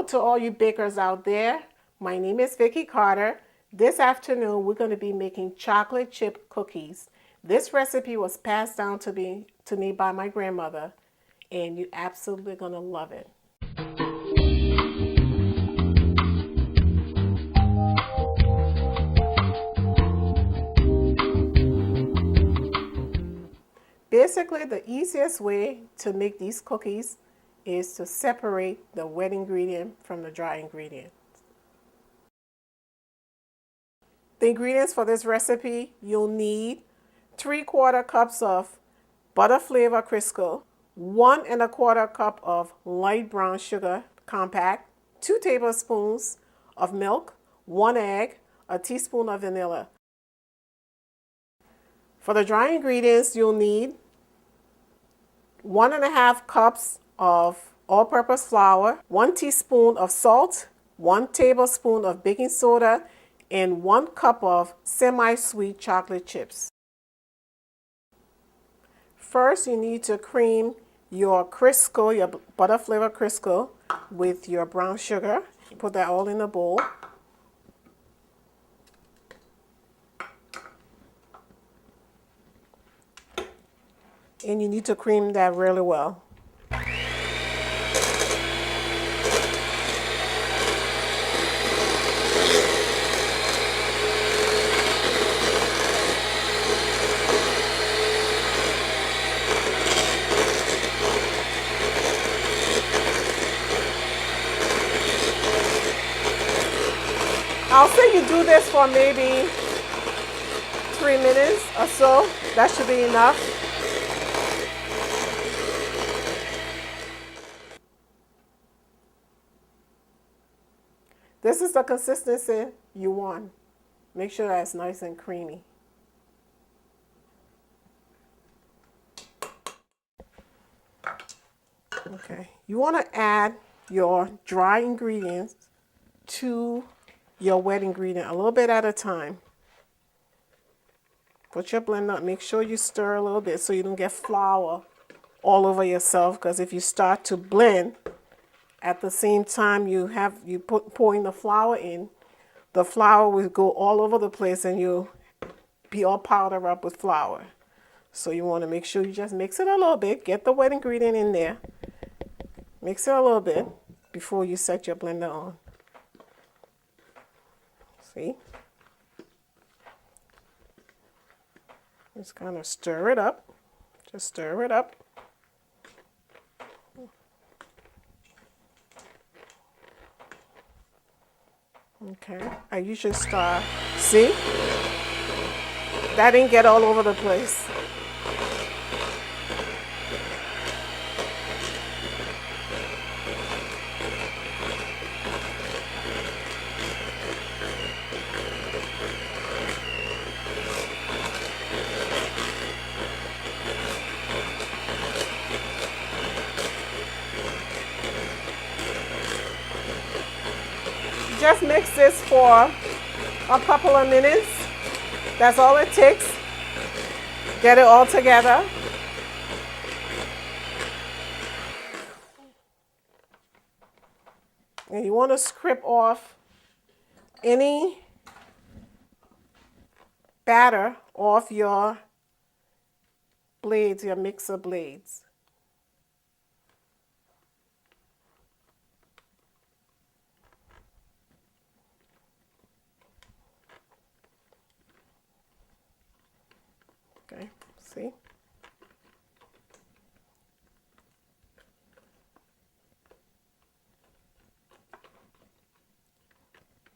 Hello to all you bakers out there. My name is Vicki Carter. This afternoon we're going to be making chocolate chip cookies. This recipe was passed down to me by my grandmother, and you're absolutely going to love it. Basically, the easiest way to make these cookies is to separate the wet ingredient from the dry ingredient. The ingredients for this recipe, you'll need 3/4 cups of butter flavor Crisco, 1 1/4 cup of light brown sugar compact, 2 tablespoons of milk, 1 egg, a teaspoon of vanilla. For the dry ingredients, you'll need 1 1/2 cups of all-purpose flour, 1 teaspoon of salt, 1 tablespoon of baking soda, and 1 cup of semi-sweet chocolate chips. First, you need to cream your Crisco, your butter flavor Crisco, with your brown sugar. Put that all in a bowl. And you need to cream that really well. I'll say you do this for maybe 3 minutes or so. That should be enough. This is the consistency you want. Make sure that it's nice and creamy. Okay, you want to add your dry ingredients to your wet ingredient a little bit at a time. Put your blender up. Make sure you stir a little bit so you don't get flour all over yourself, because if you start to blend at the same time pouring the flour in, the flour will go all over the place and you'll be all powdered up with flour. So you want to make sure you just mix it a little bit. Get the wet ingredient in there. Mix it a little bit before you set your blender on. See? Just kind of stir it up. Just stir it up. Okay, I usually start, see? That didn't get all over the place. Just mix this for a couple of minutes. That's all it takes. Get it all together. And you want to scrape off any batter off your blades, your mixer blades. Okay, see?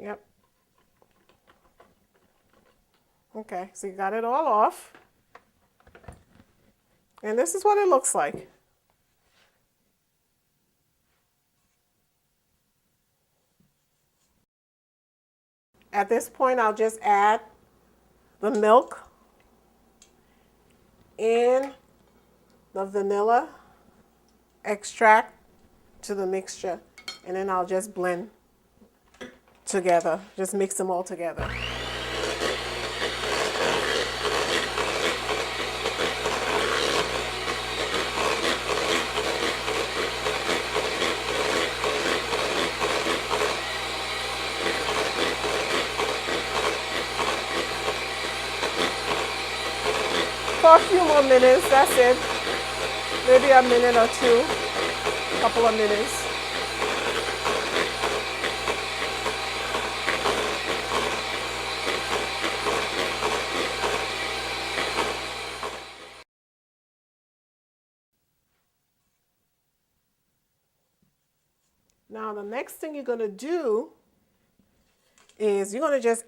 Yep. Okay, so you got it all off. And this is what it looks like. At this point, I'll just add the milk and the vanilla extract to the mixture, and then I'll just blend together. Just mix them all together. of minutes, that's it. Maybe a minute or two, couple of minutes. Now the next thing you're going to do is you're going to just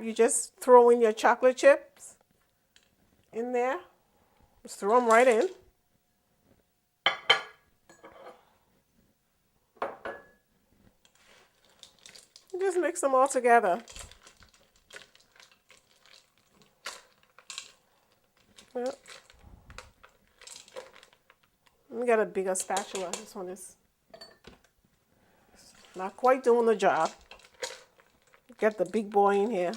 you just throw in your chocolate chips in there. Just throw them right in. And just mix them all together. Yep. Let me get a bigger spatula. This one is not quite doing the job. Get the big boy in here.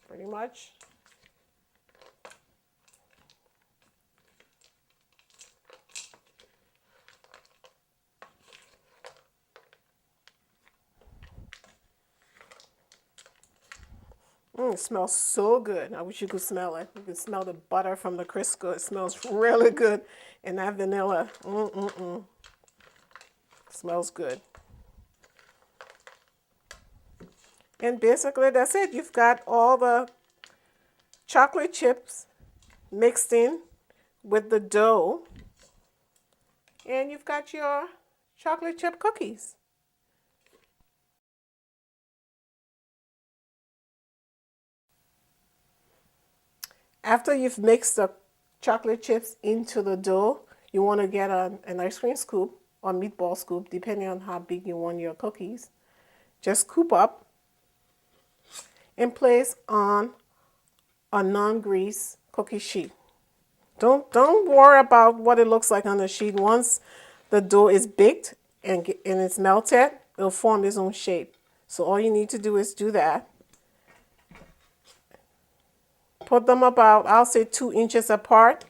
Pretty much. It smells so good. I wish you could smell it. You can smell the butter from the Crisco. It smells really good. And that vanilla, smells good. And basically that's it. You've got all the chocolate chips mixed in with the dough. And you've got your chocolate chip cookies. After you've mixed the chocolate chips into the dough, you want to get an ice cream scoop or meatball scoop, depending on how big you want your cookies. Just scoop up and place on a non-grease cookie sheet. Don't worry about what it looks like on the sheet. Once the dough is baked and it's melted, it'll form its own shape. So all you need to do is do that. Put them about, I'll say 2 inches apart.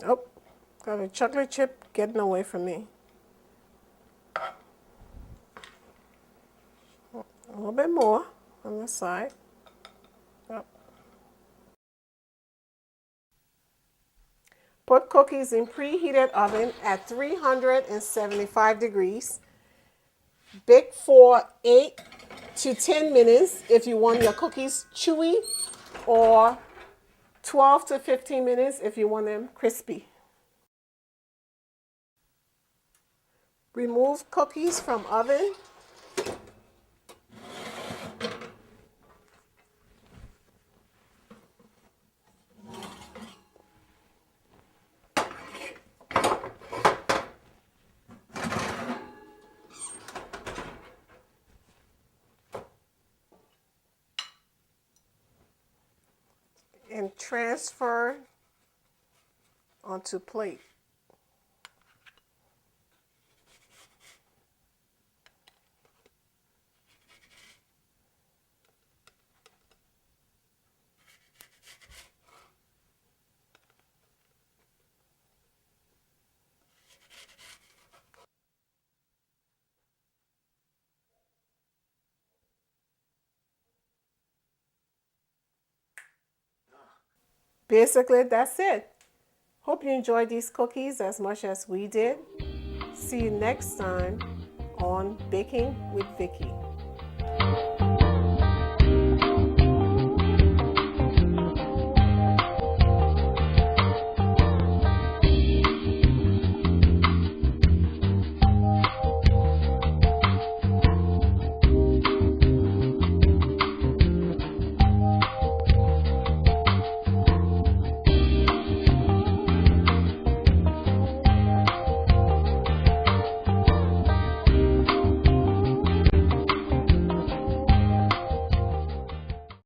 Oh, got a chocolate chip getting away from me. A little bit more on the side. Yep. Put cookies in preheated oven at 375 degrees. Bake for 8 to 10 minutes if you want your cookies chewy, or 12 to 15 minutes if you want them crispy. Remove cookies from oven. And transfer onto plate. Basically, that's it. Hope you enjoyed these cookies as much as we did. See you next time on Baking with Vicki.